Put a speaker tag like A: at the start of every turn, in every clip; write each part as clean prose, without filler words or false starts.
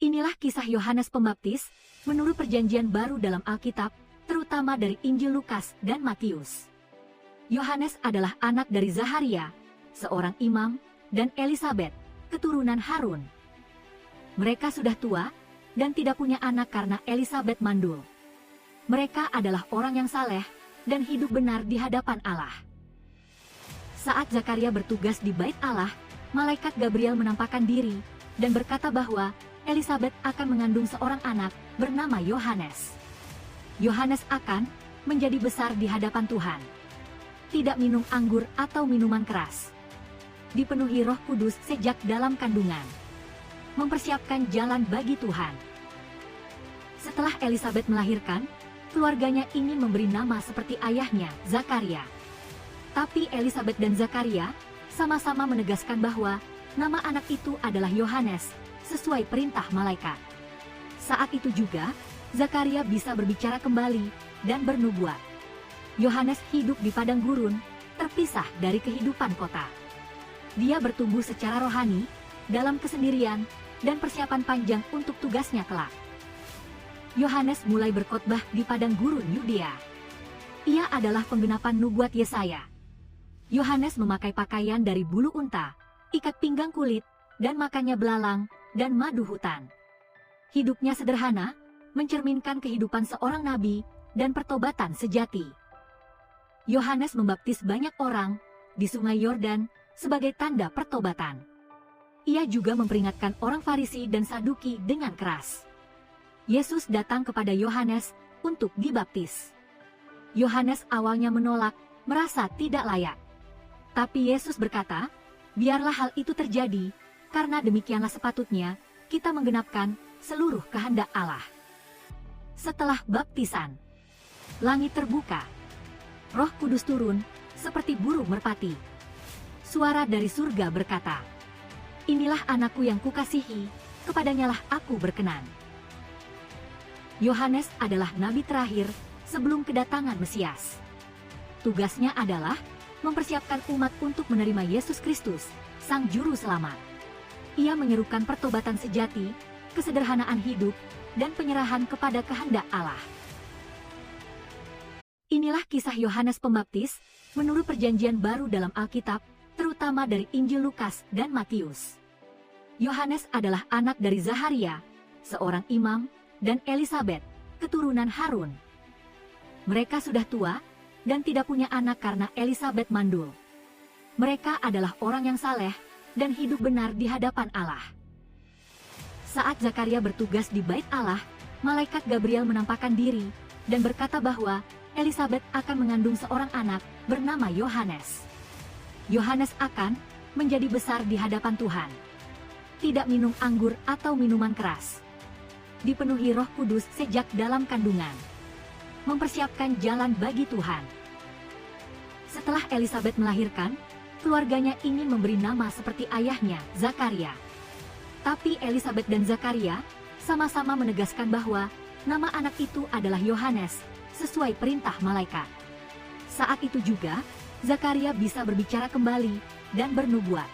A: Inilah kisah Yohanes Pembaptis menurut Perjanjian Baru dalam Alkitab, terutama dari Injil Lukas dan Matius. Yohanes adalah anak dari Zakharia, seorang imam, dan Elisabet, keturunan Harun. Mereka sudah tua dan tidak punya anak karena Elisabet mandul. Mereka adalah orang yang saleh dan hidup benar di hadapan Allah. Saat Zakaria bertugas di Bait Allah, malaikat Gabriel menampakkan diri dan berkata bahwa Elisabet akan mengandung seorang anak bernama Yohanes. Yohanes akan menjadi besar di hadapan Tuhan. Tidak minum anggur atau minuman keras. Dipenuhi Roh Kudus sejak dalam kandungan. Mempersiapkan jalan bagi Tuhan. Setelah Elisabet melahirkan, keluarganya ingin memberi nama seperti ayahnya, Zakaria. Tapi Elisabet dan Zakaria sama-sama menegaskan bahwa nama anak itu adalah Yohanes, sesuai perintah malaikat. Saat itu juga, Zakaria bisa berbicara kembali dan bernubuat. Yohanes hidup di padang gurun, terpisah dari kehidupan kota. Dia bertumbuh secara rohani, dalam kesendirian, dan persiapan panjang untuk tugasnya kelak. Yohanes mulai berkhotbah di padang gurun Yudea. Ia adalah penggenapan nubuat Yesaya. Yohanes memakai pakaian dari bulu unta, ikat pinggang kulit, dan makannya belalang dan madu hutan. Hidupnya sederhana, mencerminkan kehidupan seorang nabi dan pertobatan sejati. Yohanes membaptis banyak orang di Sungai Yordan sebagai tanda pertobatan. Ia juga memperingatkan orang Farisi dan Saduki dengan keras. Yesus datang kepada Yohanes untuk dibaptis. Yohanes awalnya menolak, merasa tidak layak. Tapi Yesus berkata, biarlah hal itu terjadi, karena demikianlah sepatutnya kita menggenapkan seluruh kehendak Allah. Setelah baptisan, langit terbuka. Roh Kudus turun, seperti burung merpati. Suara dari surga berkata, inilah anakku yang kukasihi, kepadanyalah aku berkenan. Yohanes adalah nabi terakhir sebelum kedatangan Mesias. Tugasnya adalah mempersiapkan umat untuk menerima Yesus Kristus, Sang Juru Selamat. Ia menyerukan pertobatan sejati, kesederhanaan hidup, dan penyerahan kepada kehendak Allah. Inilah kisah Yohanes Pembaptis menurut Perjanjian Baru dalam Alkitab, terutama dari Injil Lukas dan Matius. Yohanes adalah anak dari Zakharia, seorang imam, dan Elisabet, keturunan Harun. Mereka sudah tua dan tidak punya anak karena Elisabet mandul. Mereka adalah orang yang saleh dan hidup benar di hadapan Allah. Saat Zakaria bertugas di Bait Allah, malaikat Gabriel menampakkan diri dan berkata bahwa Elisabet akan mengandung seorang anak bernama Yohanes. Yohanes akan menjadi besar di hadapan Tuhan. Tidak minum anggur atau minuman keras. Dipenuhi Roh Kudus sejak dalam kandungan. Mempersiapkan jalan bagi Tuhan. Setelah Elisabet melahirkan, keluarganya ingin memberi nama seperti ayahnya, Zakaria. Tapi Elisabet dan Zakaria sama-sama menegaskan bahwa nama anak itu adalah Yohanes, sesuai perintah malaikat. Saat itu juga, Zakaria bisa berbicara kembali dan bernubuat.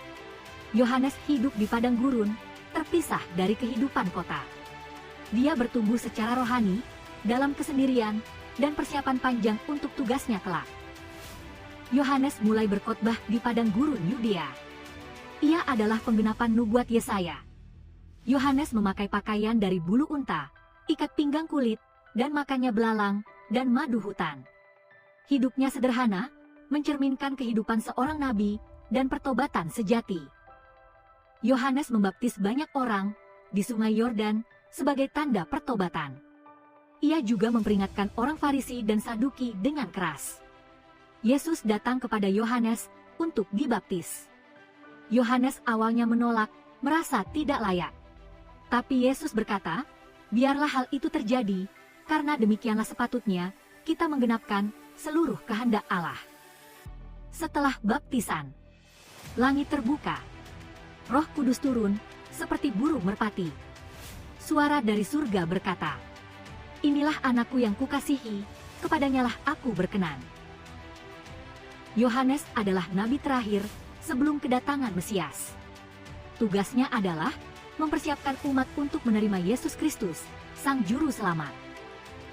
A: Yohanes hidup di padang gurun, terpisah dari kehidupan kota. Dia bertumbuh secara rohani, dalam kesendirian, dan persiapan panjang untuk tugasnya kelak. Yohanes mulai berkhotbah di padang gurun Yudea. Ia adalah penggenapan nubuat Yesaya. Yohanes memakai pakaian dari bulu unta, ikat pinggang kulit, dan makannya belalang dan madu hutan. Hidupnya sederhana, mencerminkan kehidupan seorang nabi dan pertobatan sejati. Yohanes membaptis banyak orang di Sungai Yordan sebagai tanda pertobatan. Ia juga memperingatkan orang Farisi dan Saduki dengan keras. Yesus datang kepada Yohanes untuk dibaptis. Yohanes awalnya menolak, merasa tidak layak. Tapi Yesus berkata, biarlah hal itu terjadi, karena demikianlah sepatutnya kita menggenapkan seluruh kehendak Allah. Setelah baptisan, langit terbuka. Roh Kudus turun, seperti burung merpati. Suara dari surga berkata, inilah anakku yang kukasihi, kepadanyalah aku berkenan. Yohanes adalah nabi terakhir sebelum kedatangan Mesias. Tugasnya adalah mempersiapkan umat untuk menerima Yesus Kristus, Sang Juru Selamat.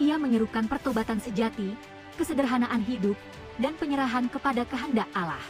A: Ia menyerukan pertobatan sejati, kesederhanaan hidup, dan penyerahan kepada kehendak Allah.